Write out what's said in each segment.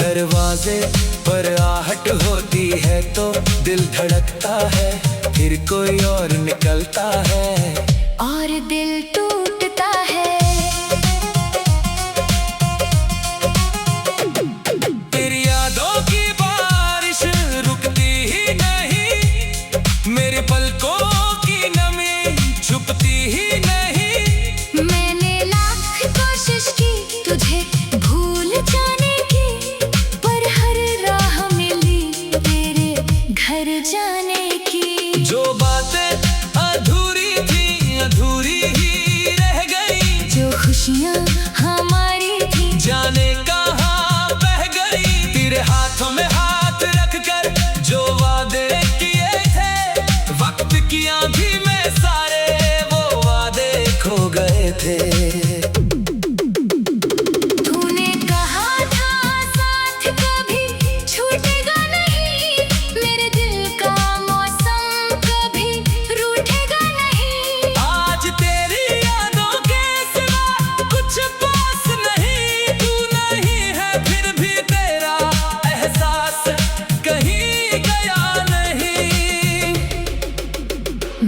दरवाजे पर आहट होती है तो दिल धड़कता है, फिर कोई और निकलता है और दिल टूटता है। तेरी यादों की बारिश रुकती ही नहीं, मेरे पलकों की नमी छुपती ही नहीं। मैंने लाख कोशिश की तुझे भूल जाने की, पर हर राह मिली तेरे घर जाने की। जो बातें अधूरी थी अधूरी ही रह गई, जो खुशियाँ हमारी थी जाने कहाँ बह गई। तेरे हाथों में हाथ रखकर जो वादे किए थे, वक्त की आंधी में सारे वो वादे खो गए थे। तूने कहा था साथ कभी छूटेगा नहीं, मेरे दिल का मौसम कभी रूठेगा नहीं। आज तेरी यादों के सिवा कुछ पास नहीं, तू नहीं है फिर भी तेरा एहसास कहीं गया नहीं।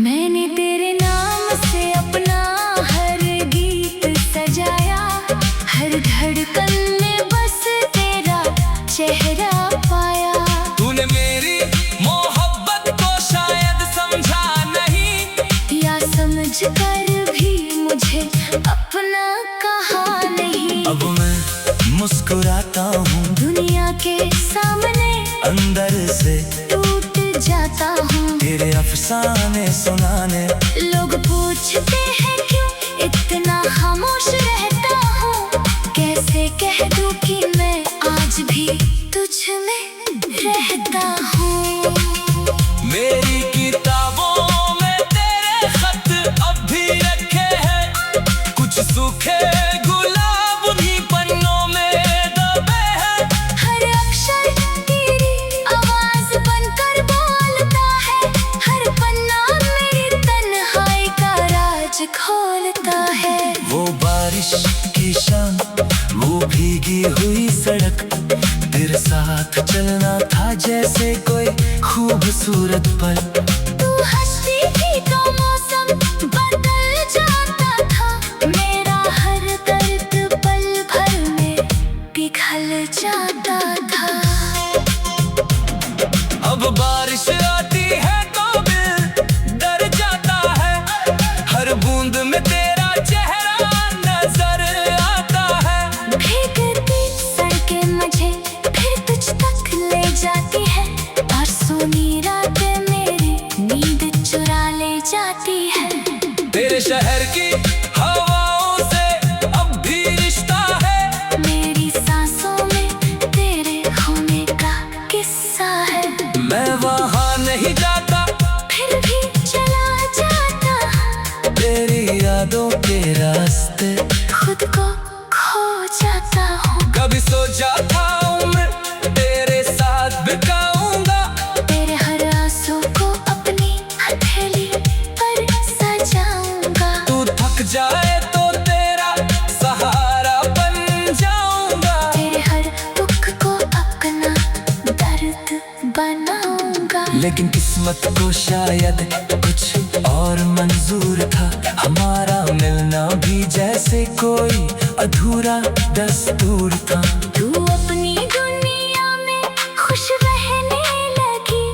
मैंने तेरे नाम से अपना हर गीत सजाया, हर धड़कन में बस तेरा चेहरा पाया। तूने मेरी मोहब्बत को शायद समझा नहीं, या समझ कर भी मुझे अपना कहा नहीं। अब मैं मुस्कुराता हूँ दुनिया के सामने अंदर से टूट जाता हूँ। तेरे अफसाने सुनाने लोग पूछते हैं क्यों इतना खामोश रहता हूँ, कैसे कह दूँ कि मैं आज भी तुझ में रहता हूँ। मेरी किताबों में तेरे खत अब भी रखे हैं, कुछ सूखे गुलाब भी पन्नों में दबे हैं। हर अक्षर तेरी आवाज बनकर बोलता है, हर पन्ना मेरी तन्हाई का राज खोलता है। वो बारिश की शाम, वो भीगी हुई सड़क, तेरे साथ चलना था जैसे कोई खूबसूरत पल। तू हंसती थी तो मौसम बदल जाता था, मेरा हर दर्द पल भर में पिघल जाता था। अब बारिश आती है तो दिल डर जाता है, हर बूंद में तेरा चेहरा नजर आता है। भीगती सड़कें मुझे फिर तुझ तक ले जाती है, और सोनी रातें मेरी नींद चुरा ले जाती है। तेरे शहर की हवाओं से अब भी रिश्ता है, मेरी सांसों में तेरे होने का किस्सा है। मैं वहाँ नहीं जाता फिर भी चला जाता, तेरी यादों के रास्ते। खुद को खो जाता हूँ। कभी सो जाता हूँ मैं तेरे साथ बिताऊंगा, तेरे हर आंसू को अपनी हथेली पर सजाऊंगा। तू थक जाए तो तेरा सहारा बन जाऊंगा। तेरे हर दुख को अपना दर्द बनाऊंगा। लेकिन किस्मत को शायद कुछ और मंजूर था, हमारा मिलना भी जैसे कोई अधूरा दस्तूर था। तू अपनी दुनिया में खुश रहने लगी,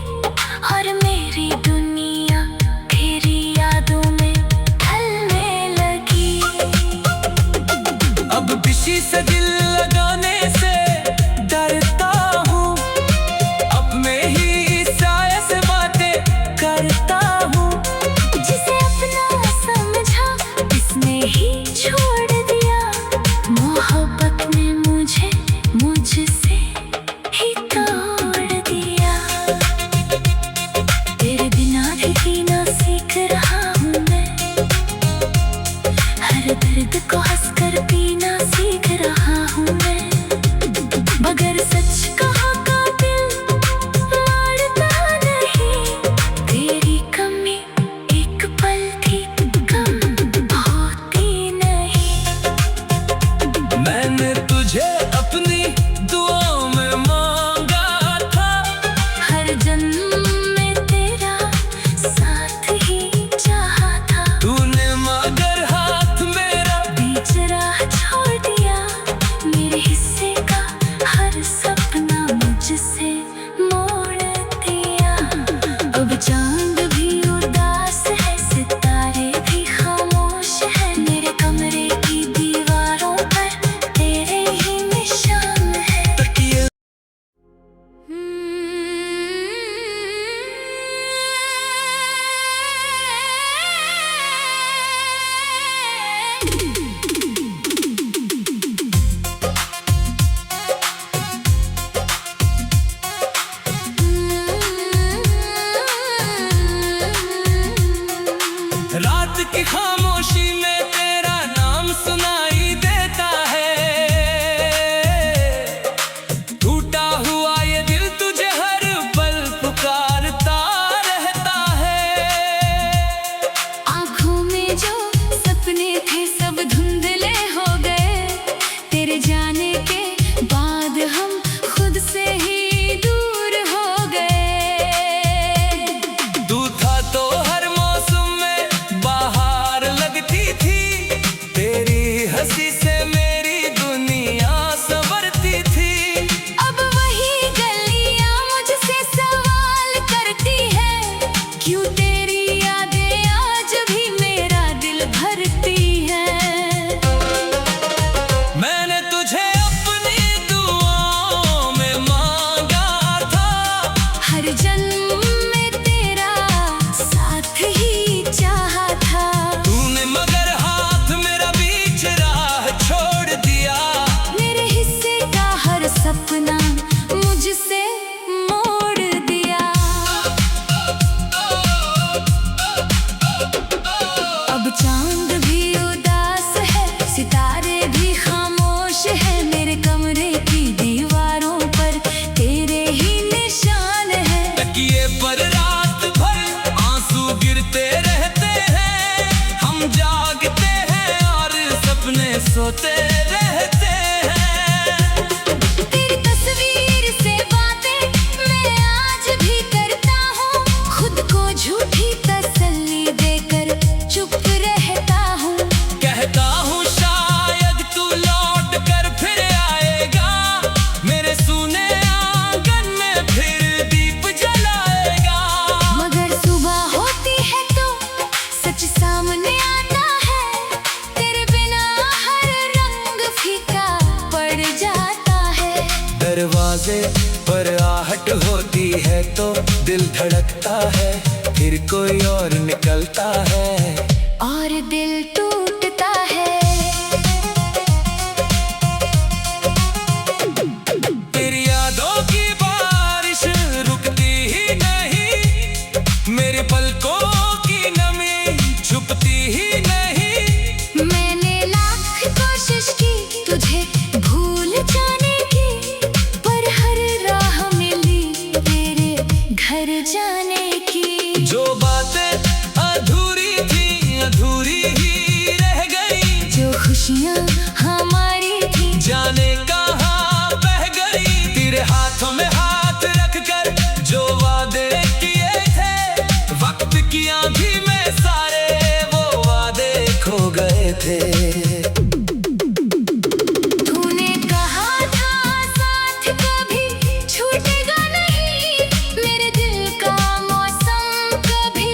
और मेरी दुनिया तेरी यादों में ढलने लगी। अब किसी से दिल लगाने से डरता हूँ, अपने ही साये से बातें करता हूँ। जिसे अपना समझा इसने ही छोड़ दिया, मोहब्बत ने मुझे से, पर आहट होती है तो दिल धड़कता है, फिर कोई और निकलता है और दिल टूटता है। तेरी यादों की बारिश रुकती ही नहीं, मेरे पलकों की नमी छुपती ही नहीं। मैंने लाख कोशिश की तुझे भूल जाने की, पर हर राह मिली तेरे घर जाने की। जो बातें अधूरी थी अधूरी ही रह गई, जो खुशियाँ हमारी थी जाने कहाँ बह गई। तेरे हाथों में हाथ रख कर जो वादे किए थे, वक्त की आंधी में सारे वो वादे खो गए थे। तूने कहा था साथ कभी छूटेगा नहीं, मेरे दिल का मौसम कभी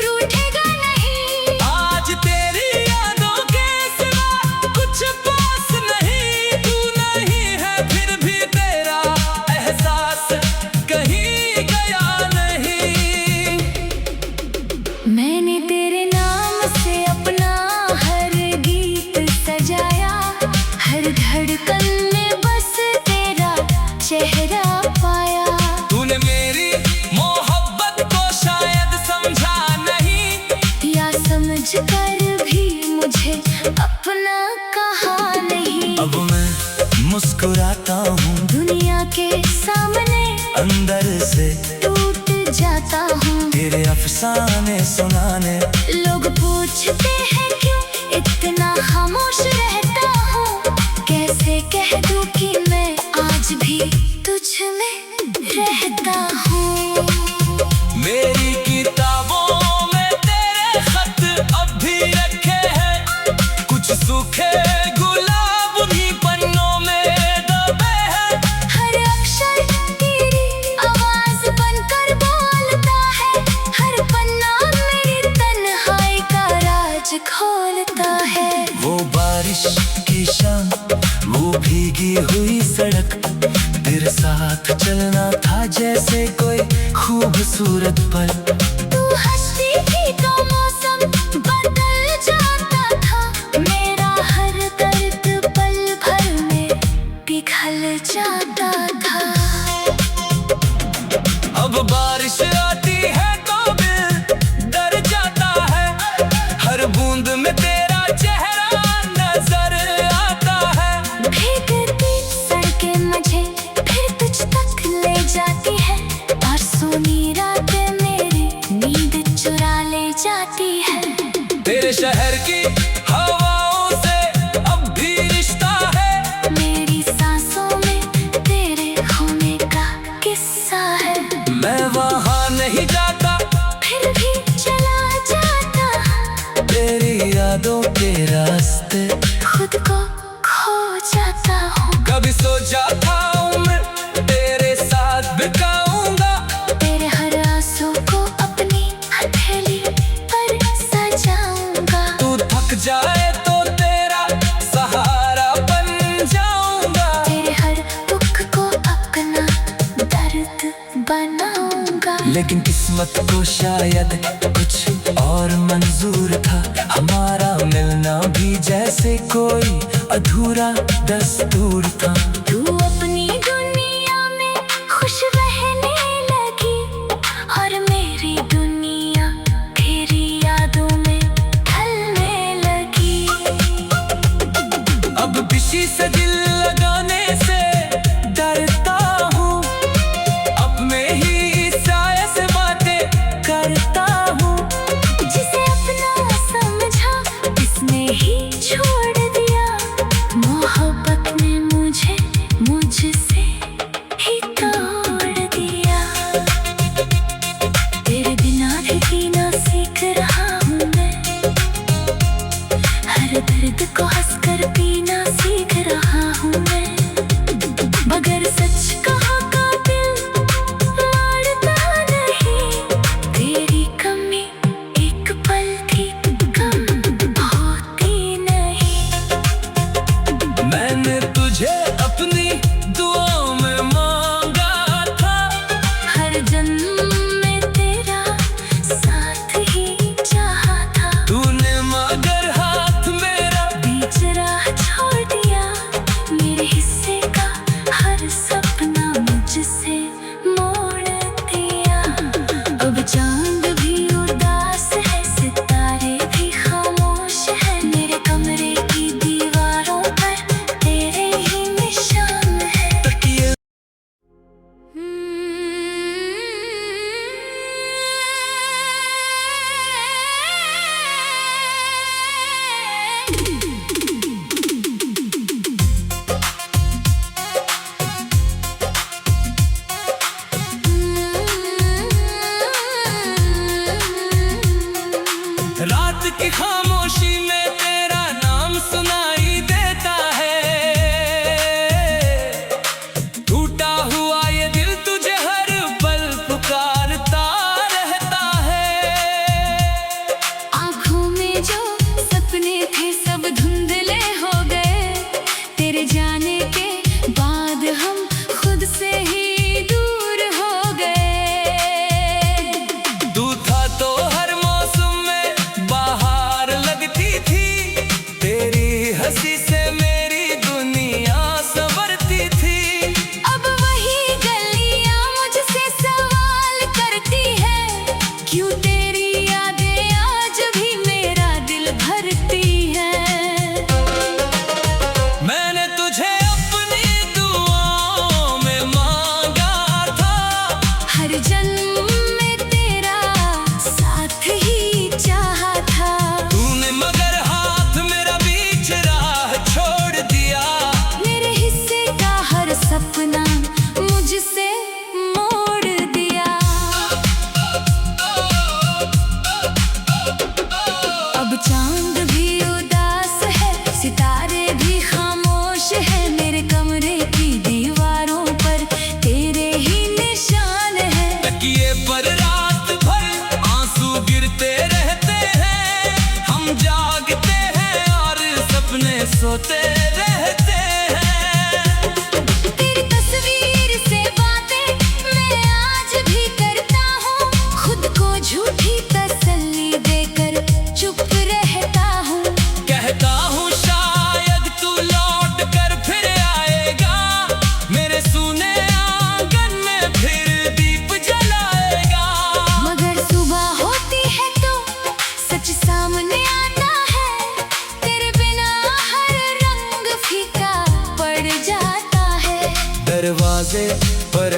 रूठेगा नहीं। आज तेरी यादों के सिवा कुछ पास नहीं, तू नहीं है फिर भी तेरा एहसास कहीं गया नहीं। मैंने तेरे नाम से अपना हर गीत सजाया, हर धड़कन में बस तेरा चेहरा पाया। तूने मेरी मोहब्बत को शायद समझा नहीं, या समझ कर भी मुझे अपना कहा नहीं। अब मैं मुस्कुराता हूँ दुनिया के सामने अंदर से, टूट जाता हूँ तेरे अफसाने सुनाने। लोग पूछते हैं क्यों इतना खामोश रहता हूँ, कैसे कह दूँ कि मैं आज भी तुझ में रहता हूँ। मेरी किताबों में तेरे खत अब भी रखे हैं, कुछ सूखे गुलाब भी पन्नों में दबे हैं। हर अक्षर तेरी आवाज बनकर बोलता है, हर पन्ना मेरी तन्हाई का राज खोलता है। वो बारिश की शाम, वो भीगी हुई सड़क, तेरे साथ चलना था जैसे कोई खूबसूरत पल। तू हंसती थी तो मौसम बदल जाता था, मेरा हर दर्द पल भर में पिघल जाता था। अब बारिश आती है तो दिल डर जाता है, हर बूंद में तेरा चेहरा नजर आता है। भीगती सड़कें मुझे फिर तुझ तक ले जाती है, और सोनी रातें मेरी नींद चुरा ले जाती है। तेरे शहर की हवाओं से अब भी रिश्ता है, मेरी सांसों में तेरे होने का किस्सा है। मैं वहाँ नहीं जाता फिर भी चला जाता, तेरी यादों के रास्ते। खुद को खो जाता हूँ। कभी सो जाता हूँ मैं तेरे साथ बिताऊंगा, तेरे हर आंसू को अपनी हथेली पर सजाऊंगा। तू थक जाए तो तेरा सहारा बन जाऊंगा। तेरे हर दुख को अपना दर्द बनाऊंगा। लेकिन किस्मत को शायद कुछ और मंजूर था, हमारा मिलना भी जैसे कोई अधूरा दस्तूर था। तू अपनी दुनिया में खुश रहने लगी, और मेरी दुनिया तेरी यादों में ढलने लगी। अब किसी से दिल लगाने से डरता हूँ, अपने ही साये से बातें करता हूँ। जिसे अपना समझा इसने ही छोड़ दिया, मोहब्बत ने मुझे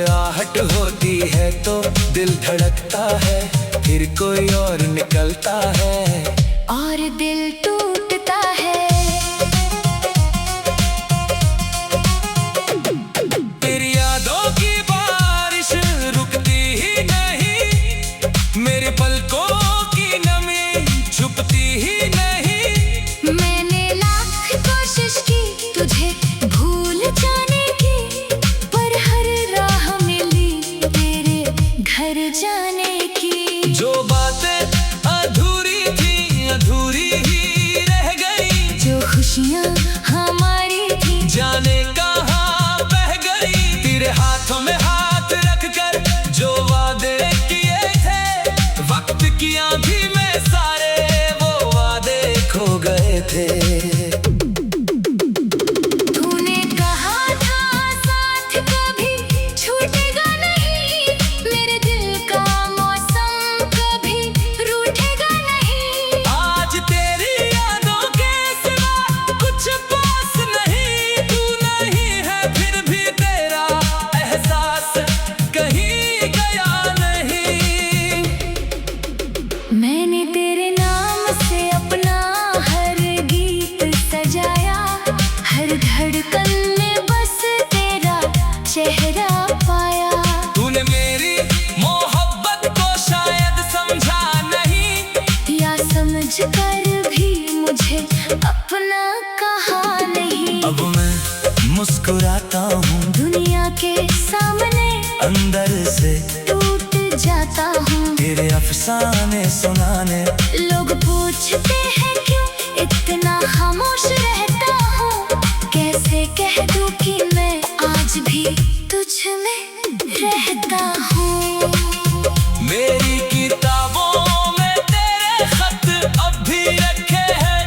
आहट होती है तो दिल धड़कता है, फिर कोई और निकलता है और दिल टूटता है। तेरी यादों की बारिश रुकती ही नहीं, मेरे पलकों की नमी छुपती ही नहीं। मैंने लाख कोशिश की तुझे भूल जाने की, पर हर राह मिली तेरे घर जाने की। जो बातें अधूरी थी अधूरी ही रह गई, जो खुशियाँ हमारी थी जाने कहाँ बह गई। तेरे हाथों में हाथ रख कर जो वादे किए थे, वक्त की आंधी में सारे वो वादे खो गए थे। तूने कहा था साथ कभी छूटेगा नहीं, मेरे दिल का मौसम कभी रूठेगा नहीं। आज तेरी यादों के सिवा कुछ पास नहीं, तू नहीं है फिर भी तेरा एहसास कहीं गया नहीं। मैंने तेरे नाम से अपना हर गीत सजाया, हर धड़कन में बस तेरा चेहरा पाया। तूने मेरी मोहब्बत को शायद समझा नहीं, या समझ कर भी मुझे अपना कहा नहीं। अब मैं मुस्कुराता हूँ दुनिया के सामने अंदर से, टूट जाता हूँ तेरे अफसाने सुनाने। लोग पूछते हैं क्यों इतना खामोश रहता हूँ, कैसे कह दूँ कि मैं आज भी तुझ में रहता हूँ। मेरी किताबों में तेरे खत अब भी रखे हैं,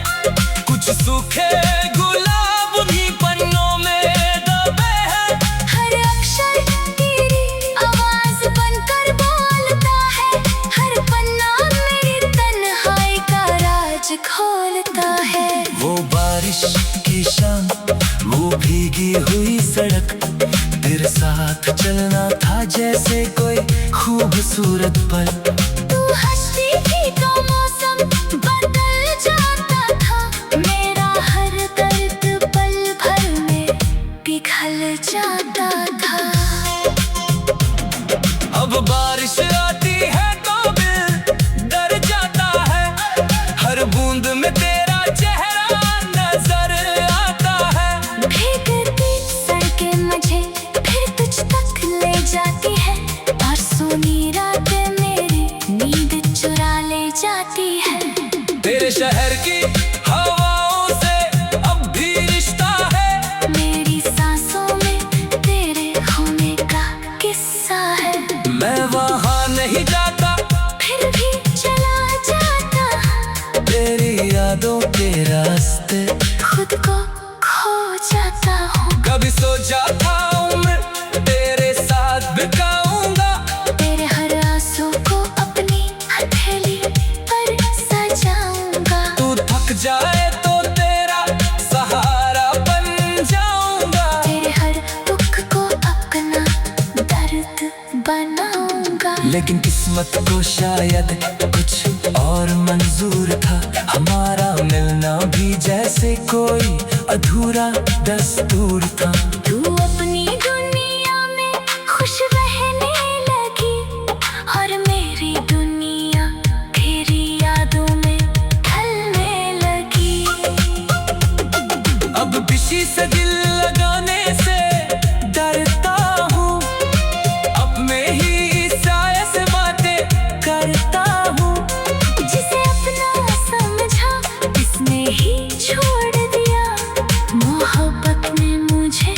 कुछ सूखे गुलाब उन्हीं पन्नों में दबे हैं। हर अक्षर तेरी आवाज बनकर बोलता है, हर पन्ना मेरी तन्हाई का राज खोलता है। वो बारिश की शाम, वो भीगी हुई सड़क, तेरे साथ चलना था जैसे कोई खूबसूरत पल। तू हंसती थी तो मौसम बदल जाता था, मेरा हर दर्द पल भर में पिघल जाता था। अब बारिश आती है तो दिल डर जाता है, हर बूंद में तेरा चेहरा नजर आता है। भीगती सड़कें मुझे फिर तुझ तक ले जाती है, और सोनी रातें मेरी नींद चुरा ले जाती है। तेरे शहर की हवाओं से अब भी रिश्ता है, मेरी सांसों में तेरे होने का किस्सा है। मैं वहाँ नहीं जाता फिर भी चला जाता, तेरी यादों के रास्ते। खुद को खो जाता हूँ। कभी सो जाता हूँ मैं तेरे साथ बिताऊंगा, तेरे हर आंसू को अपनी हथेली पर सजाऊंगा। तू थक जाए तो तेरा सहारा बन जाऊंगा। तेरे हर दुख को अपना दर्द बनाऊंगा। लेकिन किस्मत को शायद कुछ और मंजूर था, हमारा मिलना भी जैसे कोई अधूरा दस्तूर था। तू अपनी दुनिया में खुश रहने लगी, और मेरी दुनिया तेरी यादों में ढलने लगी। अब किसी से दिल लगाने से डरता हूँ, अपने ही साये से बातें करता हूँ। जिसे अपना समझा इसने ही छोड़ दिया, मोहब्बत ने मुझे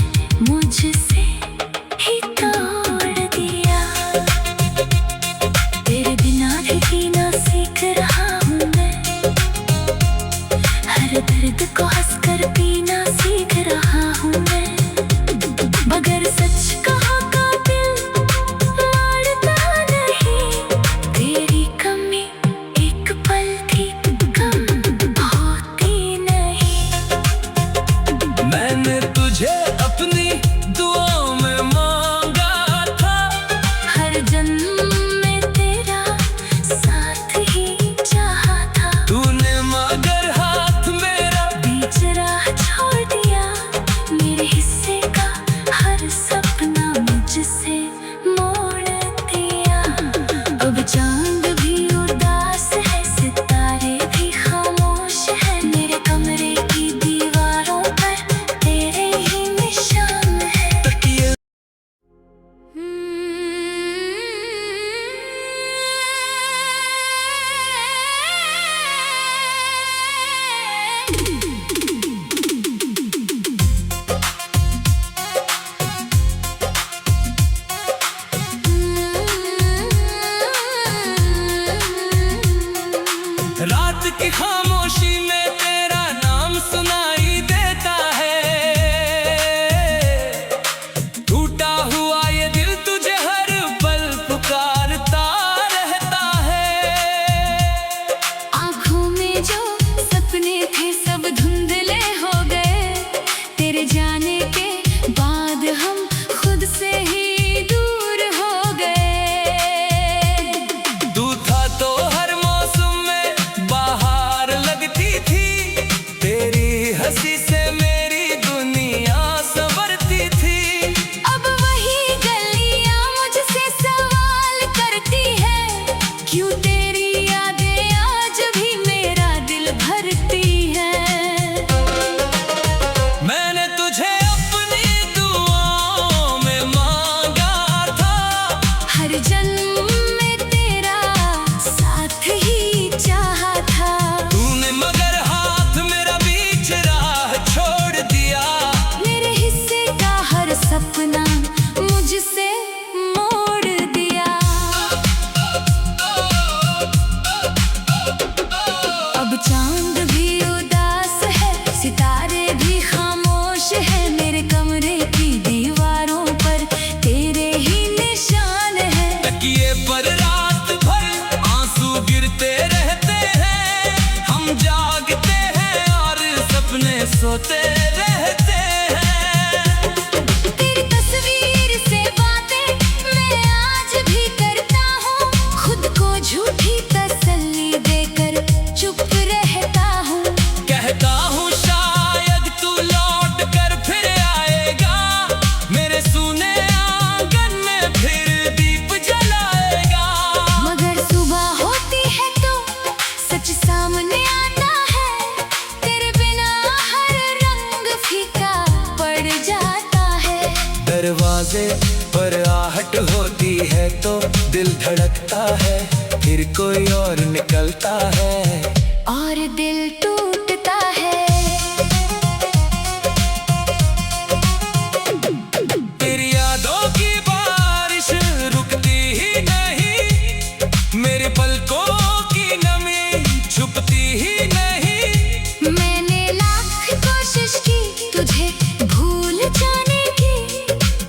खामोशी में तेरा नाम सुनाई देता है। टूटा हुआ ये दिल तुझे हर पल पुकारता रहता है। आँखों में जो सपने थे सब धुंधले हो गए, तेरे जाने के बाद हम खुद से ही दूर हो गए। तू था तो हर मौसम में बाहर लगती थी, तेरी हंसी से मेरी दुनिया संवरती थी। अब वही गलियां मुझसे सवाल करती है, क्यों तेरी यादें आज भी मेरा दिल भरती है। मैंने तुझे अपनी दुआओं में मांगा था, हर जन्म में तेरा साथ ही चाहा था। तूने मगर हाथ मेरा बीच राह छोड़ दिया। मेरे हिस्से का हर सपना मुझसे मोड़ दिया। अब चांद भी उदास है, सितारे भी खामोश है, मेरे कमरे की दीवारों पर तेरे ही निशान है। तकिए पर रात भर आंसू गिरते रहते हैं, हम जागते हैं और सपने सोते रहते हैं। तेरी तस्वीर से बातें मैं आज भी करता हूँ, खुद को झूठी तसल्ली देकर चुप रहता हूँ। कहता हूँ शायद तू लौट कर फिर आएगा, मेरे सूने आंगन में फिर दीप जलाएगा। मगर सुबह होती है तो सच सामने आता है, तेरे बिना हर रंग फीका पड़ जाता है। दरवाजे पर आहट होती है तो दिल धड़कता है, फिर कोई और निकलता है और दिल टूटता है। तेरी यादों की बारिश रुकती ही नहीं, मेरे पलकों की नमी छुपती ही नहीं। मैंने लाख कोशिश की तुझे भूल जाने की,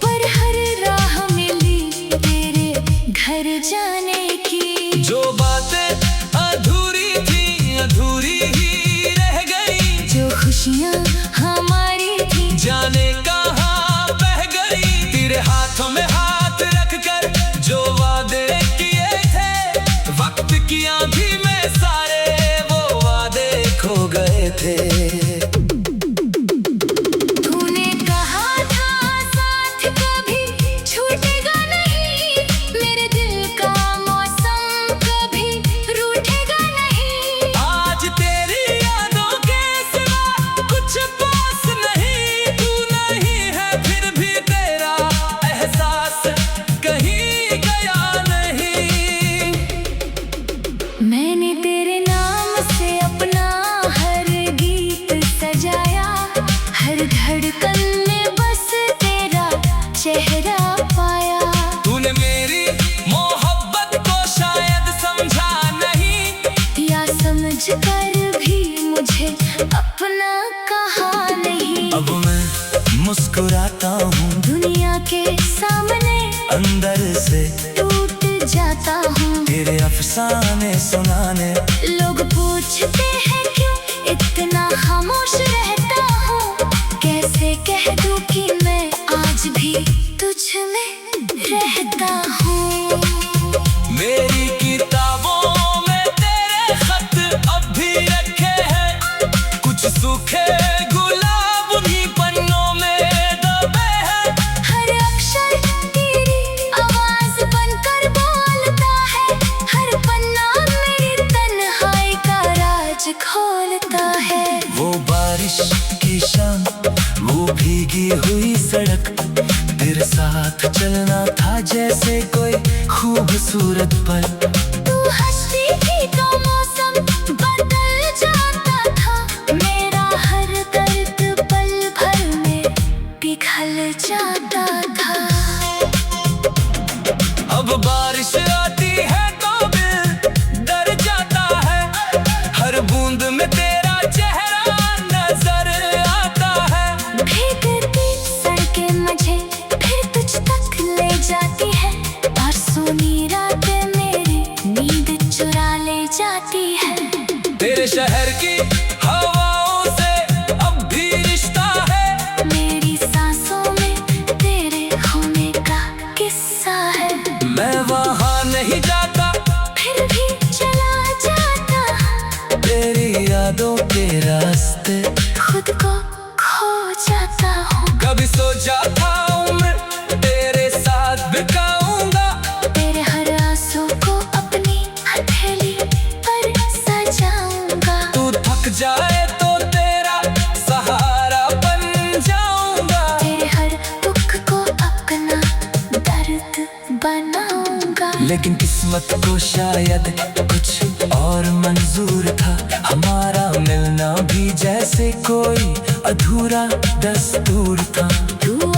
पर हर राह मिली तेरे घर जाने की। जो बातें अधूरी थी अधूरी ही रह गई, जो खुशियाँ हमारी थी जाने कहाँ बह गई। तेरे हाथों में हाथ रख कर जो वादे किए थे, वक्त की आंधी में सारे वो वादे खो गए थे। तूने कहा था साथ कभी छूटेगा नहीं, मेरे दिल का मौसम कभी रूठेगा नहीं। आज तेरी यादों के सिवा कुछ पास नहीं, तू नहीं है फिर भी तेरा एहसास कहीं गया नहीं। मैंने तेरे नाम से अपना हर गीत सजाया, हर धड़कन में बस तेरा चेहरा पाया। तूने मेरी मोहब्बत को शायद समझा नहीं, या समझ कर भी मुझे अपना कहा नहीं। अब मैं मुस्कुराता हूँ दुनिया के सामने अंदर से, टूट जाता हूँ। तेरे अफसाने सुनाने लोग पूछते हैं क्यों इतना खामोश रहता हूँ, कैसे कह दूँ कि मैं आज भी तुझ में रहता हूँ। मेरी किताबों में तेरे खत अब भी रखे हैं, कुछ सूखे गुलाब उन्हीं पन्नों में दबे हैं। हर अक्षर तेरी आवाज बनकर बोलता है, हर पन्ना मेरी तन्हाई का राज खोलता है। वो बारिश की शाम, वो भीगी हुई सड़क, तेरे साथ चलना था जैसे कोई खूबसूरत पल। तू हंसती थी तो मौसम बदल जाता था, मेरा हर दर्द पल भर में पिघल जाता था। अब बारिश आती है तो दिल डर जाता है, हर बूंद शहर की हवाओं से अब भी रिश्ता है। मेरी सांसों में तेरे होने का किस्सा है। मैं वहाँ नहीं जाता फिर भी चला जाता हूँ। तेरी यादों के रास्ते खुद को खो जाता हूँ। कभी सो जाता हूँ मैं तेरे साथ बिताऊंगा। तेरे हर आंसू को अपनी हथेली पर सजाऊंगा। तू थक जाए तो तेरा सहारा बन जाऊंगा। तेरे हर दुख को अपना दर्द बनाऊंगा। लेकिन किस्मत को शायद कुछ और मंजूर था। हमारा मिलना भी जैसे कोई अधूरा दस्तूर था। तू